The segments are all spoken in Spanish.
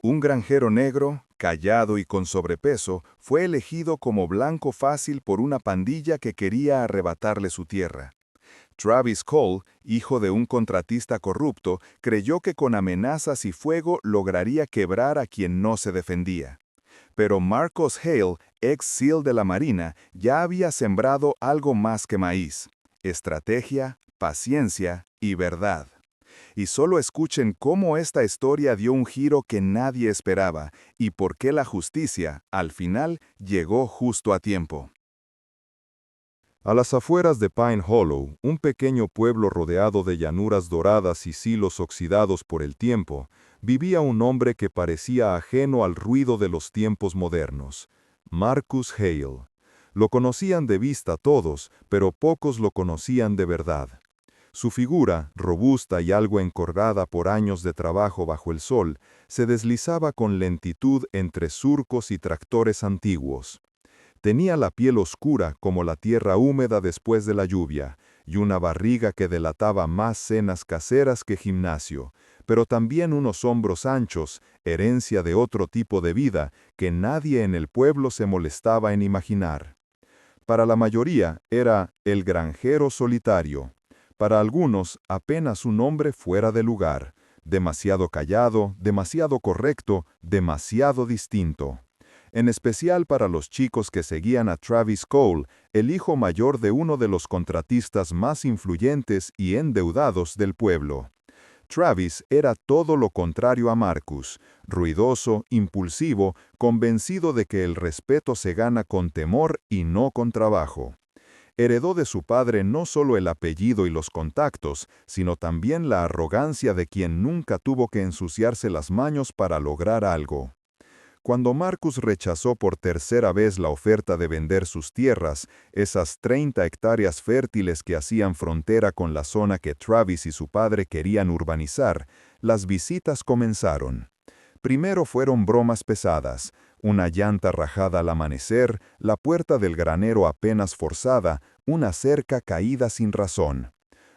Un granjero negro, callado y con sobrepeso, fue elegido como blanco fácil por una pandilla que quería arrebatarle su tierra. Travis Cole, hijo de un contratista corrupto, creyó que con amenazas y fuego lograría quebrar a quien no se defendía. Pero Marcos Hale, ex SEAL de la Marina, ya había sembrado algo más que maíz: estrategia, paciencia y verdad. Y solo escuchen cómo esta historia dio un giro que nadie esperaba y por qué la justicia, al final, llegó justo a tiempo. A las afueras de Pine Hollow, un pequeño pueblo rodeado de llanuras doradas y silos oxidados por el tiempo, vivía un hombre que parecía ajeno al ruido de los tiempos modernos: Marcus Hale. Lo conocían de vista todos, pero pocos lo conocían de verdad. Su figura, robusta y algo encorvada por años de trabajo bajo el sol, se deslizaba con lentitud entre surcos y tractores antiguos. Tenía la piel oscura como la tierra húmeda después de la lluvia, y una barriga que delataba más cenas caseras que gimnasio, pero también unos hombros anchos, herencia de otro tipo de vida que nadie en el pueblo se molestaba en imaginar. Para la mayoría era el granjero solitario. Para algunos apenas un hombre fuera de lugar, demasiado callado, demasiado correcto, demasiado distinto. En especial para los chicos que seguían a Travis Cole, el hijo mayor de uno de los contratistas más influyentes y endeudados del pueblo. Travis era todo lo contrario a Marcus: ruidoso, impulsivo, convencido de que el respeto se gana con temor y no con trabajo. Heredó de su padre no solo el apellido y los contactos, sino también la arrogancia de quien nunca tuvo que ensuciarse las manos para lograr algo. Cuando Marcus rechazó por tercera vez la oferta de vender sus tierras, esas 30 hectáreas fértiles que hacían frontera con la zona que Travis y su padre querían urbanizar, las visitas comenzaron. Primero fueron bromas pesadas: una llanta rajada al amanecer, la puerta del granero apenas forzada, una cerca caída sin razón.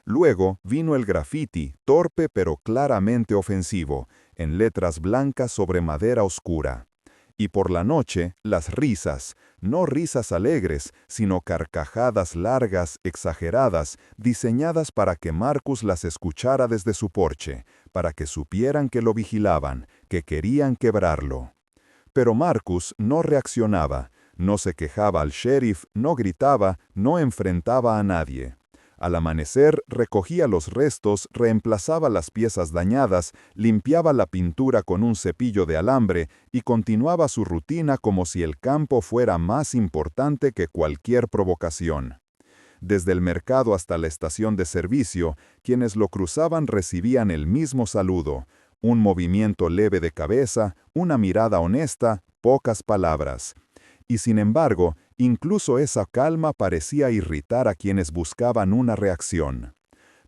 Luego vino el graffiti, torpe pero claramente ofensivo, en letras blancas sobre madera oscura. Y por la noche, las risas, no risas alegres, sino carcajadas largas, exageradas, diseñadas para que Marcus las escuchara desde su porche, para que supieran que lo vigilaban, que querían quebrarlo. Pero Marcus no reaccionaba, no se quejaba al sheriff, no gritaba, no enfrentaba a nadie. Al amanecer recogía los restos, reemplazaba las piezas dañadas, limpiaba la pintura con un cepillo de alambre y continuaba su rutina como si el campo fuera más importante que cualquier provocación. Desde el mercado hasta la estación de servicio, quienes lo cruzaban recibían el mismo saludo: un movimiento leve de cabeza, una mirada honesta, pocas palabras. Y sin embargo, incluso esa calma parecía irritar a quienes buscaban una reacción.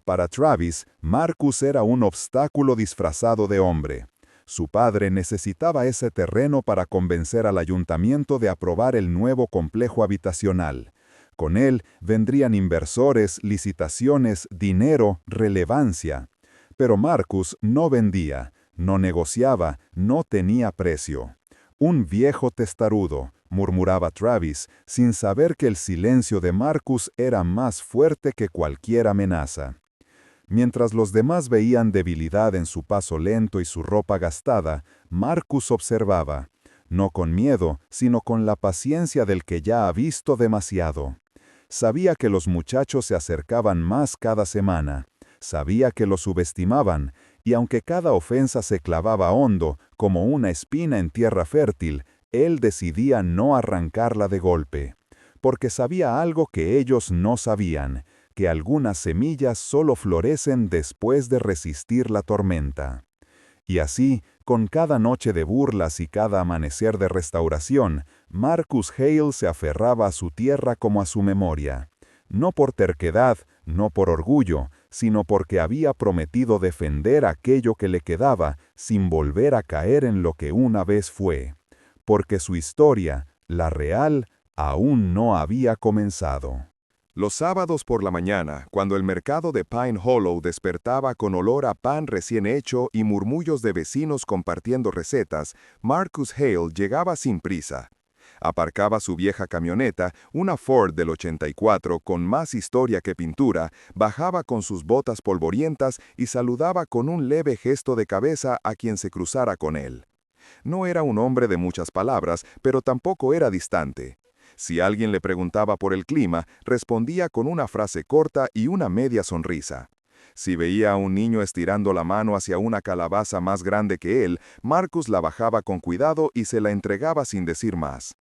Para Travis, Marcus era un obstáculo disfrazado de hombre. Su padre necesitaba ese terreno para convencer al ayuntamiento de aprobar el nuevo complejo habitacional. Con él vendrían inversores, licitaciones, dinero, relevancia. Pero Marcus no vendía, no negociaba, no tenía precio. Un viejo testarudo, murmuraba Travis, sin saber que el silencio de Marcus era más fuerte que cualquier amenaza. Mientras los demás veían debilidad en su paso lento y su ropa gastada, Marcus observaba, no con miedo, sino con la paciencia del que ya ha visto demasiado. Sabía que los muchachos se acercaban más cada semana, sabía que lo subestimaban, y aunque cada ofensa se clavaba hondo, como una espina en tierra fértil, él decidía no arrancarla de golpe, porque sabía algo que ellos no sabían: que algunas semillas solo florecen después de resistir la tormenta. Y así, con cada noche de burlas y cada amanecer de restauración, Marcus Hale se aferraba a su tierra como a su memoria. No por terquedad, no por orgullo, sino porque había prometido defender aquello que le quedaba sin volver a caer en lo que una vez fue. Porque su historia, la real, aún no había comenzado. Los sábados por la mañana, cuando el mercado de Pine Hollow despertaba con olor a pan recién hecho y murmullos de vecinos compartiendo recetas, Marcus Hale llegaba sin prisa. Aparcaba su vieja camioneta, una Ford del 84 con más historia que pintura, bajaba con sus botas polvorientas y saludaba con un leve gesto de cabeza a quien se cruzara con él. No era un hombre de muchas palabras, pero tampoco era distante. Si alguien le preguntaba por el clima, respondía con una frase corta y una media sonrisa. Si veía a un niño estirando la mano hacia una calabaza más grande que él, Marcus la bajaba con cuidado y se la entregaba sin decir más.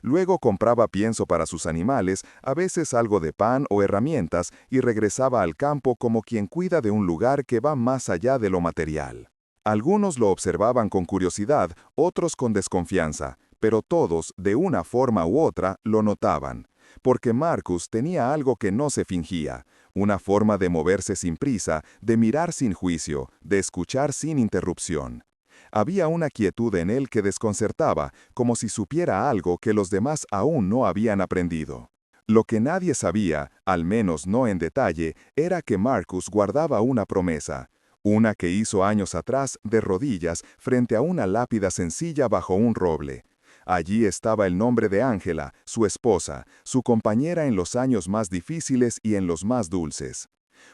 Luego compraba pienso para sus animales, a veces algo de pan o herramientas, y regresaba al campo como quien cuida de un lugar que va más allá de lo material. Algunos lo observaban con curiosidad, otros con desconfianza, pero todos, de una forma u otra, lo notaban, porque Marcus tenía algo que no se fingía, una forma de moverse sin prisa, de mirar sin juicio, de escuchar sin interrupción. Había una quietud en él que desconcertaba, como si supiera algo que los demás aún no habían aprendido. Lo que nadie sabía, al menos no en detalle, era que Marcus guardaba una promesa, una que hizo años atrás de rodillas frente a una lápida sencilla bajo un roble. Allí estaba el nombre de Angela, su esposa, su compañera en los años más difíciles y en los más dulces.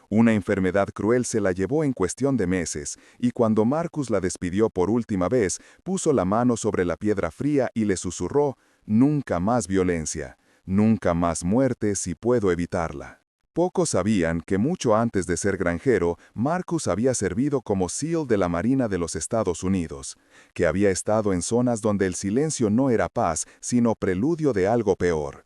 Una enfermedad cruel se la llevó en cuestión de meses, y cuando Marcus la despidió por última vez, puso la mano sobre la piedra fría y le susurró: «Nunca más violencia, nunca más muerte si puedo evitarla». Pocos sabían que mucho antes de ser granjero, Marcus había servido como SEAL de la Marina de los Estados Unidos, que había estado en zonas donde el silencio no era paz, sino preludio de algo peor,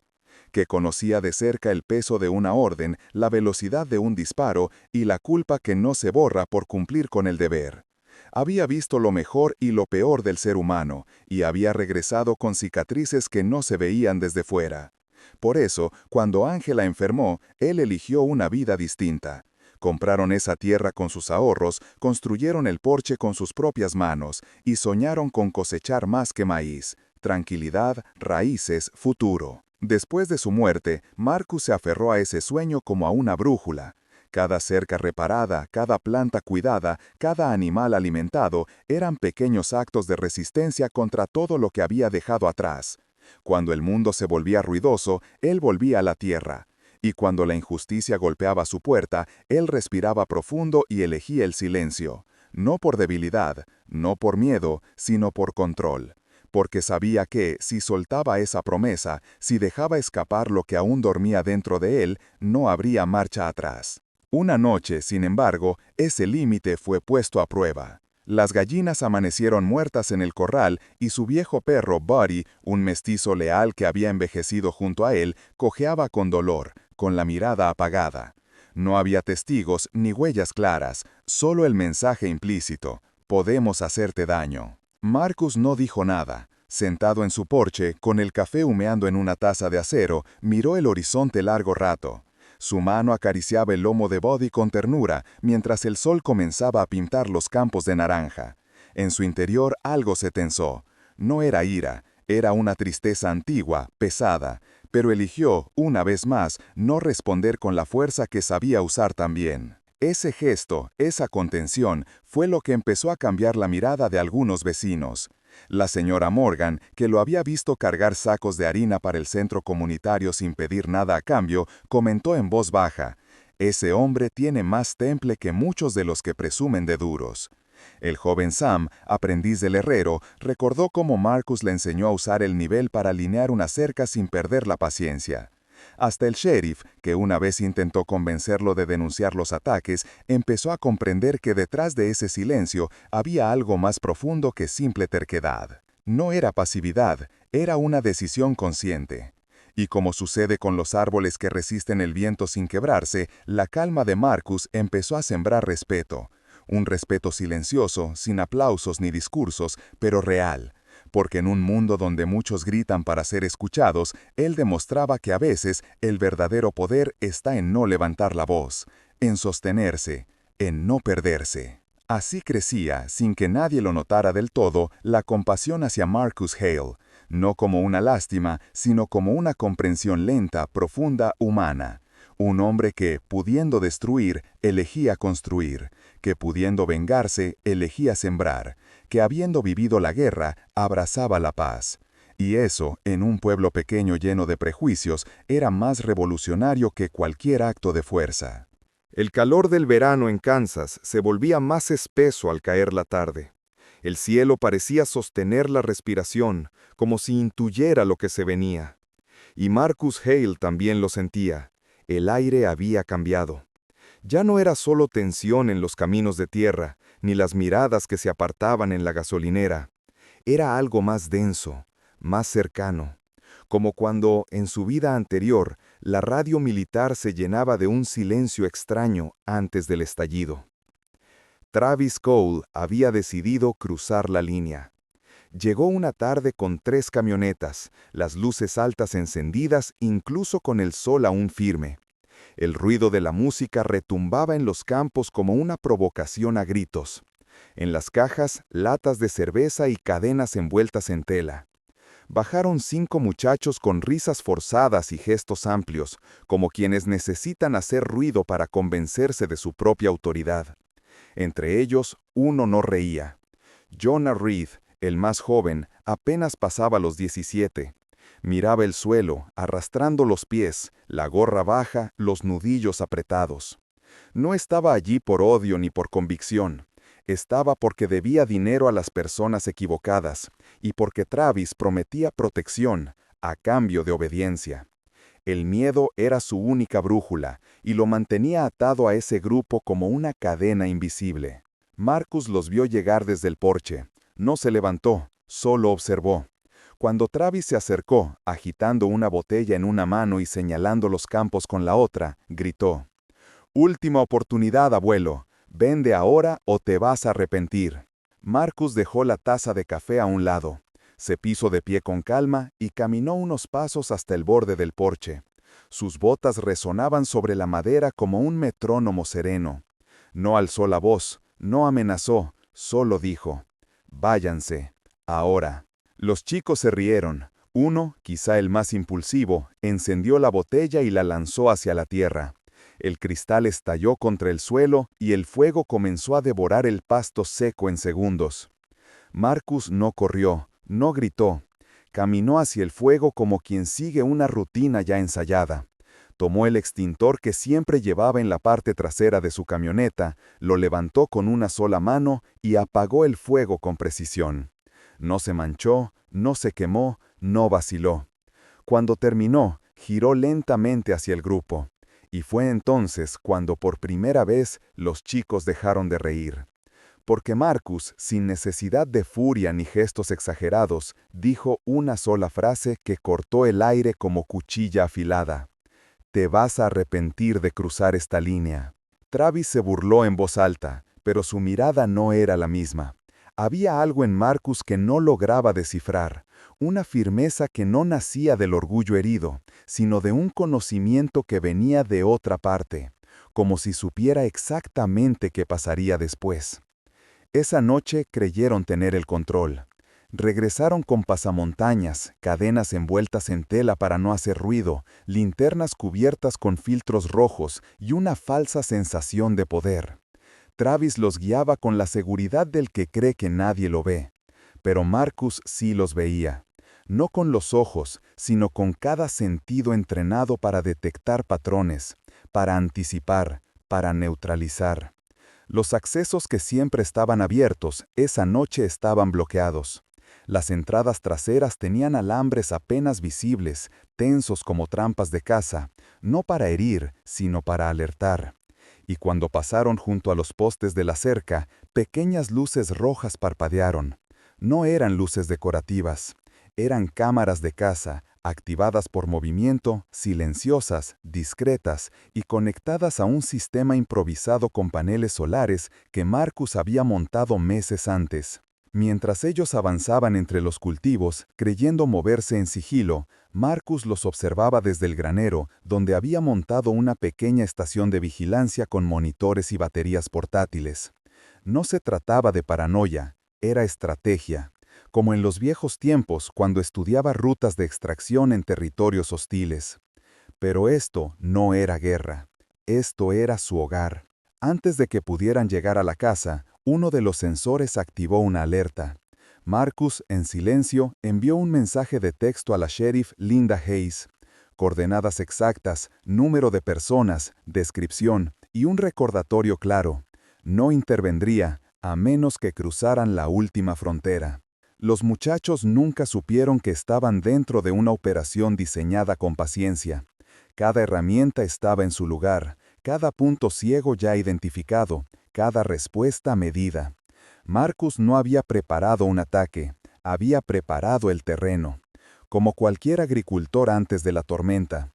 que conocía de cerca el peso de una orden, la velocidad de un disparo y la culpa que no se borra por cumplir con el deber. Había visto lo mejor y lo peor del ser humano, y había regresado con cicatrices que no se veían desde fuera. Por eso, cuando Angela enfermó, él eligió una vida distinta. Compraron esa tierra con sus ahorros, construyeron el porche con sus propias manos, y soñaron con cosechar más que maíz, tranquilidad, raíces, futuro. Después de su muerte, Marcus se aferró a ese sueño como a una brújula. Cada cerca reparada, cada planta cuidada, cada animal alimentado, eran pequeños actos de resistencia contra todo lo que había dejado atrás. Cuando el mundo se volvía ruidoso, él volvía a la tierra. Y cuando la injusticia golpeaba su puerta, él respiraba profundo y elegía el silencio. No por debilidad, no por miedo, sino por control. Porque sabía que, si soltaba esa promesa, si dejaba escapar lo que aún dormía dentro de él, no habría marcha atrás. Una noche, sin embargo, ese límite fue puesto a prueba. Las gallinas amanecieron muertas en el corral y su viejo perro Buddy, un mestizo leal que había envejecido junto a él, cojeaba con dolor, con la mirada apagada. No había testigos ni huellas claras, solo el mensaje implícito: «Podemos hacerte daño». Marcus no dijo nada. Sentado en su porche, con el café humeando en una taza de acero, miró el horizonte largo rato. Su mano acariciaba el lomo de Buddy con ternura, mientras el sol comenzaba a pintar los campos de naranja. En su interior algo se tensó. No era ira, era una tristeza antigua, pesada, pero eligió, una vez más, no responder con la fuerza que sabía usar también. Ese gesto, esa contención, fue lo que empezó a cambiar la mirada de algunos vecinos. La señora Morgan, que lo había visto cargar sacos de harina para el centro comunitario sin pedir nada a cambio, comentó en voz baja: «Ese hombre tiene más temple que muchos de los que presumen de duros». El joven Sam, aprendiz del herrero, recordó cómo Marcus le enseñó a usar el nivel para alinear una cerca sin perder la paciencia. Hasta el sheriff, que una vez intentó convencerlo de denunciar los ataques, empezó a comprender que detrás de ese silencio había algo más profundo que simple terquedad. No era pasividad, era una decisión consciente. Y como sucede con los árboles que resisten el viento sin quebrarse, la calma de Marcus empezó a sembrar respeto. Un respeto silencioso, sin aplausos ni discursos, pero real. Porque en un mundo donde muchos gritan para ser escuchados, él demostraba que a veces el verdadero poder está en no levantar la voz, en sostenerse, en no perderse. Así crecía, sin que nadie lo notara del todo, la compasión hacia Marcus Hale, no como una lástima, sino como una comprensión lenta, profunda, humana. Un hombre que, pudiendo destruir, elegía construir, que pudiendo vengarse, elegía sembrar, que habiendo vivido la guerra, abrazaba la paz. Y eso, en un pueblo pequeño lleno de prejuicios, era más revolucionario que cualquier acto de fuerza. El calor del verano en Kansas se volvía más espeso al caer la tarde. El cielo parecía sostener la respiración, como si intuyera lo que se venía. Y Marcus Hale también lo sentía. El aire había cambiado. Ya no era solo tensión en los caminos de tierra, ni las miradas que se apartaban en la gasolinera. Era algo más denso, más cercano, como cuando, en su vida anterior, la radio militar se llenaba de un silencio extraño antes del estallido. Travis Cole había decidido cruzar la línea. Llegó una tarde con 3 camionetas, las luces altas encendidas incluso con el sol aún firme. El ruido de la música retumbaba en los campos como una provocación a gritos. En las cajas, latas de cerveza y cadenas envueltas en tela. Bajaron 5 muchachos con risas forzadas y gestos amplios, como quienes necesitan hacer ruido para convencerse de su propia autoridad. Entre ellos, uno no reía. Jonah Reed, el más joven, apenas pasaba los 17. Miraba el suelo, arrastrando los pies, la gorra baja, los nudillos apretados. No estaba allí por odio ni por convicción. Estaba porque debía dinero a las personas equivocadas y porque Travis prometía protección a cambio de obediencia. El miedo era su única brújula y lo mantenía atado a ese grupo como una cadena invisible. Marcus los vio llegar desde el porche. No se levantó, solo observó. Cuando Travis se acercó, agitando una botella en una mano y señalando los campos con la otra, gritó: «Última oportunidad, abuelo. Vende ahora o te vas a arrepentir». Marcus dejó la taza de café a un lado. Se puso de pie con calma y caminó unos pasos hasta el borde del porche. Sus botas resonaban sobre la madera como un metrónomo sereno. No alzó la voz, no amenazó, solo dijo: «Váyanse, ahora». Los chicos se rieron. Uno, quizá el más impulsivo, encendió la botella y la lanzó hacia la tierra. El cristal estalló contra el suelo y el fuego comenzó a devorar el pasto seco en segundos. Marcus no corrió, no gritó. Caminó hacia el fuego como quien sigue una rutina ya ensayada. Tomó el extintor que siempre llevaba en la parte trasera de su camioneta, lo levantó con una sola mano y apagó el fuego con precisión. No se manchó, no se quemó, no vaciló. Cuando terminó, giró lentamente hacia el grupo. Y fue entonces cuando por primera vez los chicos dejaron de reír. Porque Marcus, sin necesidad de furia ni gestos exagerados, dijo una sola frase que cortó el aire como cuchilla afilada: «Te vas a arrepentir de cruzar esta línea». Travis se burló en voz alta, pero su mirada no era la misma. Había algo en Marcus que no lograba descifrar, una firmeza que no nacía del orgullo herido, sino de un conocimiento que venía de otra parte, como si supiera exactamente qué pasaría después. Esa noche creyeron tener el control. Regresaron con pasamontañas, cadenas envueltas en tela para no hacer ruido, linternas cubiertas con filtros rojos y una falsa sensación de poder. Travis los guiaba con la seguridad del que cree que nadie lo ve. Pero Marcus sí los veía. No con los ojos, sino con cada sentido entrenado para detectar patrones, para anticipar, para neutralizar. Los accesos que siempre estaban abiertos, esa noche estaban bloqueados. Las entradas traseras tenían alambres apenas visibles, tensos como trampas de caza, no para herir, sino para alertar. Y cuando pasaron junto a los postes de la cerca, pequeñas luces rojas parpadearon. No eran luces decorativas, eran cámaras de caza, activadas por movimiento, silenciosas, discretas y conectadas a un sistema improvisado con paneles solares que Marcus había montado meses antes. Mientras ellos avanzaban entre los cultivos, creyendo moverse en sigilo, Marcus los observaba desde el granero, donde había montado una pequeña estación de vigilancia con monitores y baterías portátiles. No se trataba de paranoia, era estrategia, como en los viejos tiempos cuando estudiaba rutas de extracción en territorios hostiles. Pero esto no era guerra. Esto era su hogar. Antes de que pudieran llegar a la casa, uno de los sensores activó una alerta. Marcus, en silencio, envió un mensaje de texto a la sheriff Linda Hayes. Coordenadas exactas, número de personas, descripción y un recordatorio claro. No intervendría, a menos que cruzaran la última frontera. Los muchachos nunca supieron que estaban dentro de una operación diseñada con paciencia. Cada herramienta estaba en su lugar, cada punto ciego ya identificado, cada respuesta medida. Marcus no había preparado un ataque, había preparado el terreno, como cualquier agricultor antes de la tormenta.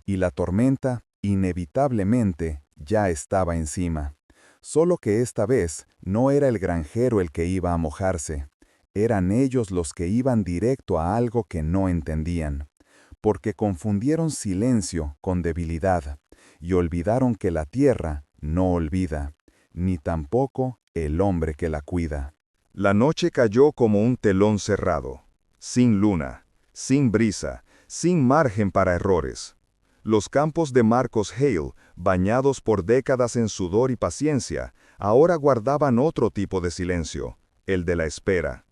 Y la tormenta, inevitablemente, ya estaba encima. Solo que esta vez no era el granjero el que iba a mojarse. Eran ellos los que iban directo a algo que no entendían. Porque confundieron silencio con debilidad, y olvidaron que la tierra no olvida, ni tampoco el hombre que la cuida. La noche cayó como un telón cerrado, sin luna, sin brisa, sin margen para errores. Los campos de Marcos Hale, bañados por décadas en sudor y paciencia, ahora guardaban otro tipo de silencio, el de la espera.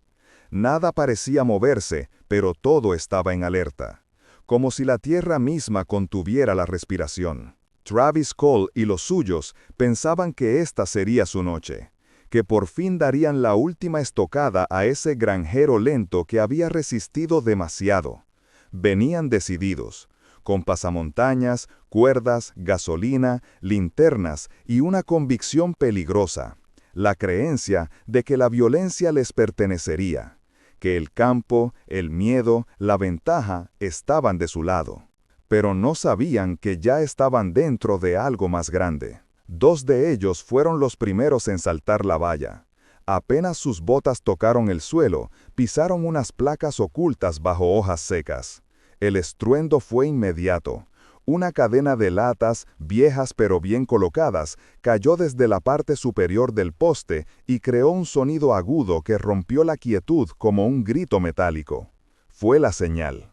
Nada parecía moverse, pero todo estaba en alerta, como si la tierra misma contuviera la respiración. Travis Cole y los suyos pensaban que esta sería su noche, que por fin darían la última estocada a ese granjero lento que había resistido demasiado. Venían decididos, con pasamontañas, cuerdas, gasolina, linternas y una convicción peligrosa, la creencia de que la violencia les pertenecería, que el campo, el miedo, la ventaja estaban de su lado. Pero no sabían que ya estaban dentro de algo más grande. Dos de ellos fueron los primeros en saltar la valla. Apenas sus botas tocaron el suelo, pisaron unas placas ocultas bajo hojas secas. El estruendo fue inmediato. Una cadena de latas, viejas pero bien colocadas, cayó desde la parte superior del poste y creó un sonido agudo que rompió la quietud como un grito metálico. Fue la señal.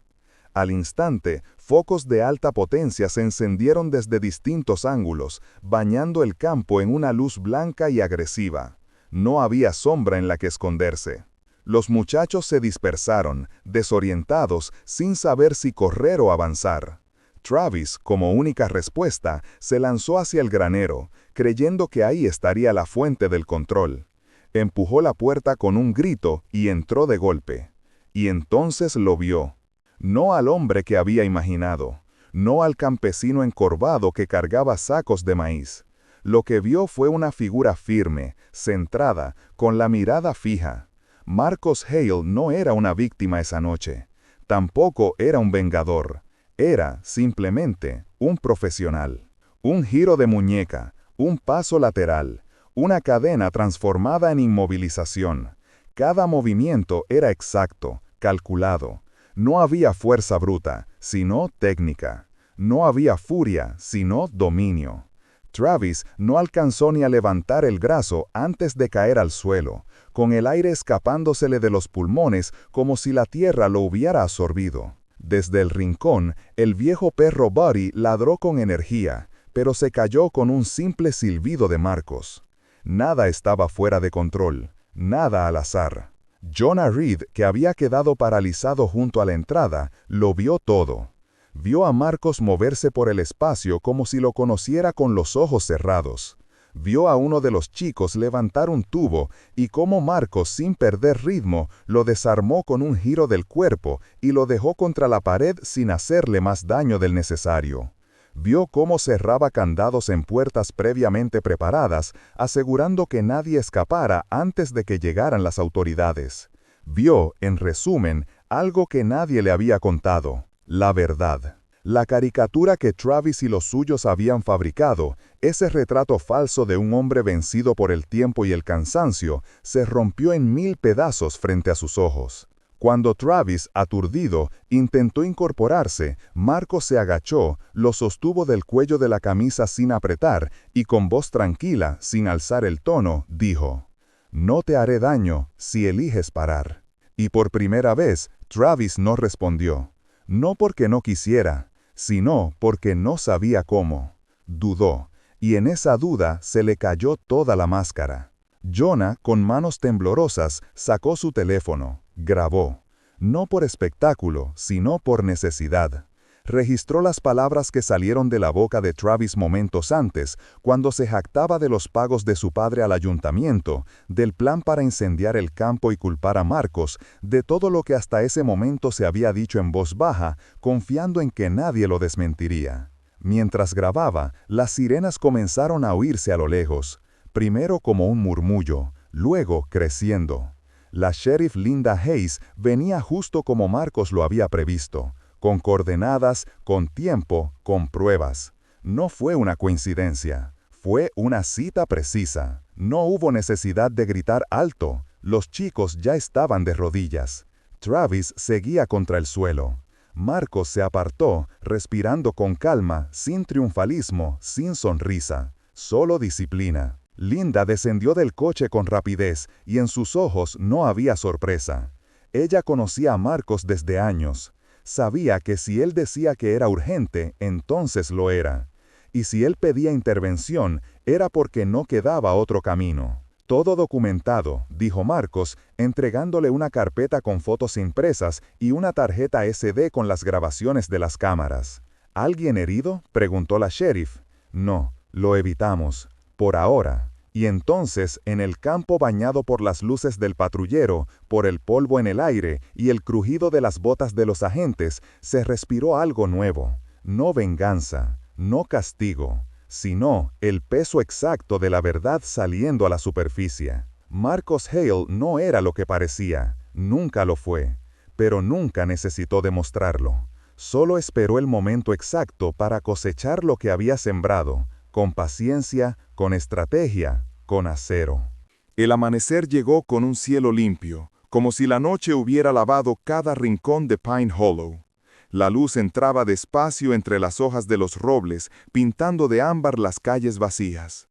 Al instante, focos de alta potencia se encendieron desde distintos ángulos, bañando el campo en una luz blanca y agresiva. No había sombra en la que esconderse. Los muchachos se dispersaron, desorientados, sin saber si correr o avanzar. Travis, como única respuesta, se lanzó hacia el granero, creyendo que ahí estaría la fuente del control. Empujó la puerta con un grito y entró de golpe. Y entonces lo vio. No al hombre que había imaginado, no al campesino encorvado que cargaba sacos de maíz. Lo que vio fue una figura firme, centrada, con la mirada fija. Marcos Hale no era una víctima esa noche. Tampoco era un vengador. Era, simplemente, un profesional. Un giro de muñeca, un paso lateral, una cadena transformada en inmovilización. Cada movimiento era exacto, calculado. No había fuerza bruta, sino técnica. No había furia, sino dominio. Travis no alcanzó ni a levantar el brazo antes de caer al suelo, con el aire escapándosele de los pulmones como si la tierra lo hubiera absorbido. Desde el rincón, el viejo perro Buddy ladró con energía, pero se cayó con un simple silbido de Marcos. Nada estaba fuera de control, nada al azar. Jonah Reed, que había quedado paralizado junto a la entrada, lo vio todo. Vio a Marcos moverse por el espacio como si lo conociera con los ojos cerrados. Vio a uno de los chicos levantar un tubo y cómo Marcos, sin perder ritmo, lo desarmó con un giro del cuerpo y lo dejó contra la pared sin hacerle más daño del necesario. Vio cómo cerraba candados en puertas previamente preparadas, asegurando que nadie escapara antes de que llegaran las autoridades. Vio, en resumen, algo que nadie le había contado: la verdad. La caricatura que Travis y los suyos habían fabricado, ese retrato falso de un hombre vencido por el tiempo y el cansancio, se rompió en 1000 pedazos frente a sus ojos. Cuando Travis, aturdido, intentó incorporarse, Marcos se agachó, lo sostuvo del cuello de la camisa sin apretar y con voz tranquila, sin alzar el tono, dijo: «No te haré daño si eliges parar». Y por primera vez, Travis no respondió. No porque no quisiera, sino porque no sabía cómo. Dudó, y en esa duda se le cayó toda la máscara. Jonah, con manos temblorosas, sacó su teléfono, grabó. No por espectáculo, sino por necesidad. Registró las palabras que salieron de la boca de Travis momentos antes, cuando se jactaba de los pagos de su padre al ayuntamiento, del plan para incendiar el campo y culpar a Marcos, de todo lo que hasta ese momento se había dicho en voz baja, confiando en que nadie lo desmentiría. Mientras grababa, las sirenas comenzaron a oírse a lo lejos, primero como un murmullo, luego creciendo. La sheriff Linda Hayes venía justo como Marcos lo había previsto, con coordenadas, con tiempo, con pruebas. No fue una coincidencia, fue una cita precisa. No hubo necesidad de gritar alto, los chicos ya estaban de rodillas. Travis seguía contra el suelo. Marcos se apartó, respirando con calma, sin triunfalismo, sin sonrisa, solo disciplina. Linda descendió del coche con rapidez y en sus ojos no había sorpresa. Ella conocía a Marcos desde años. Sabía que si él decía que era urgente, entonces lo era. Y si él pedía intervención, era porque no quedaba otro camino. Todo documentado, dijo Marcos, entregándole una carpeta con fotos impresas y una tarjeta SD con las grabaciones de las cámaras. ¿Alguien herido?, preguntó la sheriff. No, lo evitamos. Por ahora. Y entonces, en el campo bañado por las luces del patrullero, por el polvo en el aire y el crujido de las botas de los agentes, se respiró algo nuevo. No venganza, no castigo, sino el peso exacto de la verdad saliendo a la superficie. Marcos Hale no era lo que parecía, nunca lo fue, pero nunca necesitó demostrarlo. Solo esperó el momento exacto para cosechar lo que había sembrado, con paciencia, con estrategia, con acero. El amanecer llegó con un cielo limpio, como si la noche hubiera lavado cada rincón de Pine Hollow. La luz entraba despacio entre las hojas de los robles, pintando de ámbar las calles vacías.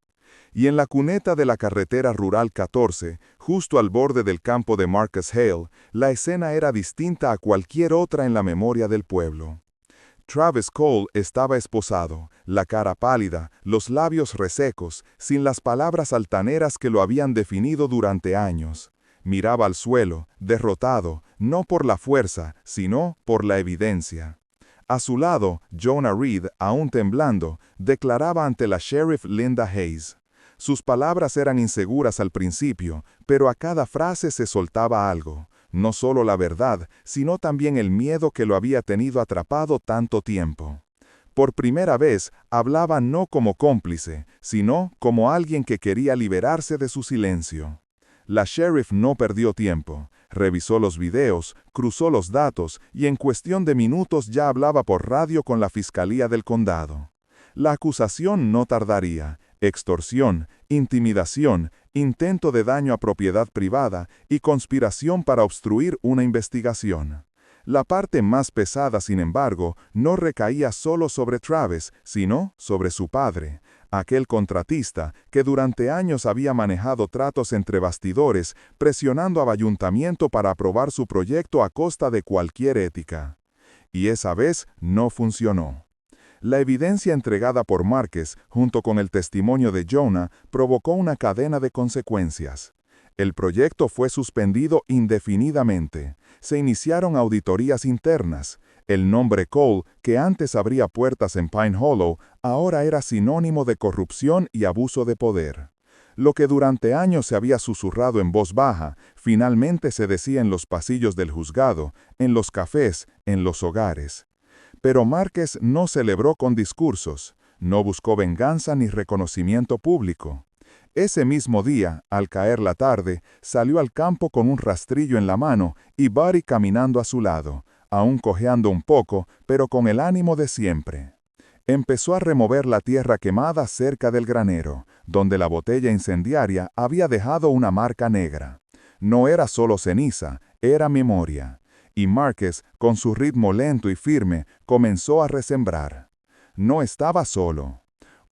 Y en la cuneta de la carretera rural 14, justo al borde del campo de Marcus Hale, la escena era distinta a cualquier otra en la memoria del pueblo. Travis Cole estaba esposado, la cara pálida, los labios resecos, sin las palabras altaneras que lo habían definido durante años. Miraba al suelo, derrotado, no por la fuerza, sino por la evidencia. A su lado, Jonah Reed, aún temblando, declaraba ante la sheriff Linda Hayes. Sus palabras eran inseguras al principio, pero a cada frase se soltaba algo. No solo la verdad, sino también el miedo que lo había tenido atrapado tanto tiempo. Por primera vez, hablaba no como cómplice, sino como alguien que quería liberarse de su silencio. La sheriff no perdió tiempo. Revisó los videos, cruzó los datos y en cuestión de minutos ya hablaba por radio con la fiscalía del condado. La acusación no tardaría. Extorsión, intimidación, intento de daño a propiedad privada y conspiración para obstruir una investigación. La parte más pesada, sin embargo, no recaía solo sobre Travis, sino sobre su padre, aquel contratista que durante años había manejado tratos entre bastidores, presionando al ayuntamiento para aprobar su proyecto a costa de cualquier ética. Y esa vez no funcionó. La evidencia entregada por Márquez, junto con el testimonio de Jonah, provocó una cadena de consecuencias. El proyecto fue suspendido indefinidamente. Se iniciaron auditorías internas. El nombre Cole, que antes abría puertas en Pine Hollow, ahora era sinónimo de corrupción y abuso de poder. Lo que durante años se había susurrado en voz baja, finalmente se decía en los pasillos del juzgado, en los cafés, en los hogares. Pero Márquez no celebró con discursos, no buscó venganza ni reconocimiento público. Ese mismo día, al caer la tarde, salió al campo con un rastrillo en la mano y Buddy caminando a su lado, aún cojeando un poco, pero con el ánimo de siempre. Empezó a remover la tierra quemada cerca del granero, donde la botella incendiaria había dejado una marca negra. No era solo ceniza, era memoria. Y Márquez, con su ritmo lento y firme, comenzó a resembrar. No estaba solo.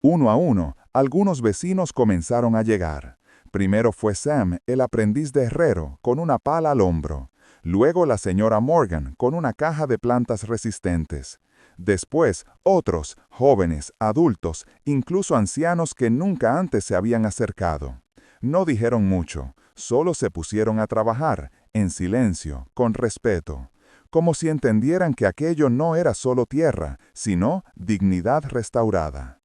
Uno a uno, algunos vecinos comenzaron a llegar. Primero fue Sam, el aprendiz de herrero, con una pala al hombro. Luego la señora Morgan, con una caja de plantas resistentes. Después, otros, jóvenes, adultos, incluso ancianos que nunca antes se habían acercado. No dijeron mucho, solo se pusieron a trabajar, en silencio, con respeto, como si entendieran que aquello no era solo tierra, sino dignidad restaurada.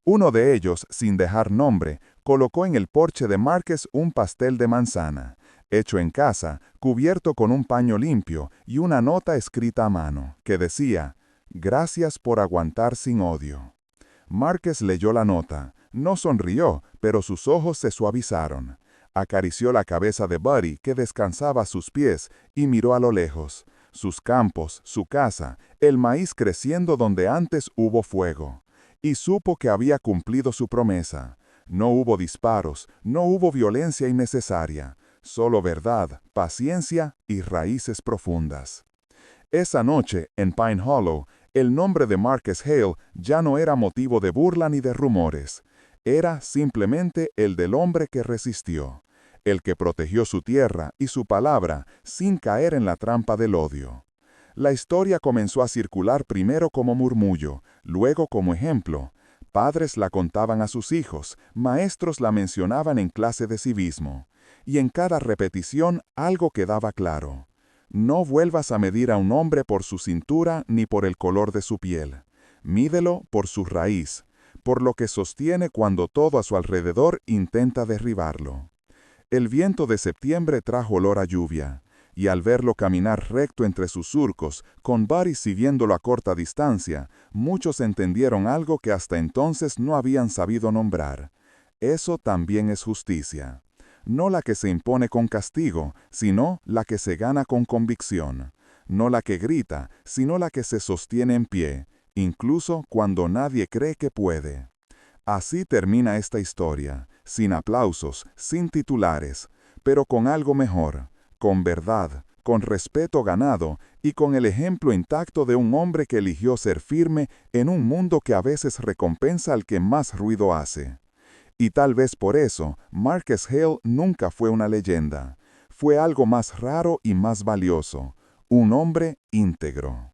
Uno de ellos, sin dejar nombre, colocó en el porche de Márquez un pastel de manzana, hecho en casa, cubierto con un paño limpio y una nota escrita a mano, que decía: «Gracias por aguantar sin odio». Márquez leyó la nota, no sonrió, pero sus ojos se suavizaron. Acarició la cabeza de Buddy, que descansaba a sus pies, y miró a lo lejos. Sus campos, su casa, el maíz creciendo donde antes hubo fuego. Y supo que había cumplido su promesa. No hubo disparos, no hubo violencia innecesaria, solo verdad, paciencia y raíces profundas. Esa noche, en Pine Hollow, el nombre de Marcus Hale ya no era motivo de burla ni de rumores. Era simplemente el del hombre que resistió, el que protegió su tierra y su palabra sin caer en la trampa del odio. La historia comenzó a circular primero como murmullo, luego como ejemplo. Padres la contaban a sus hijos, maestros la mencionaban en clase de civismo. Y en cada repetición algo quedaba claro. No vuelvas a medir a un hombre por su cintura ni por el color de su piel. Mídelo por su raíz, por lo que sostiene cuando todo a su alrededor intenta derribarlo. El viento de septiembre trajo olor a lluvia, y al verlo caminar recto entre sus surcos, con Buddy siguiéndolo a corta distancia, muchos entendieron algo que hasta entonces no habían sabido nombrar. Eso también es justicia. No la que se impone con castigo, sino la que se gana con convicción. No la que grita, sino la que se sostiene en pie, incluso cuando nadie cree que puede. Así termina esta historia, sin aplausos, sin titulares, pero con algo mejor, con verdad, con respeto ganado y con el ejemplo intacto de un hombre que eligió ser firme en un mundo que a veces recompensa al que más ruido hace. Y tal vez por eso, Marcus Hale nunca fue una leyenda. Fue algo más raro y más valioso, un hombre íntegro.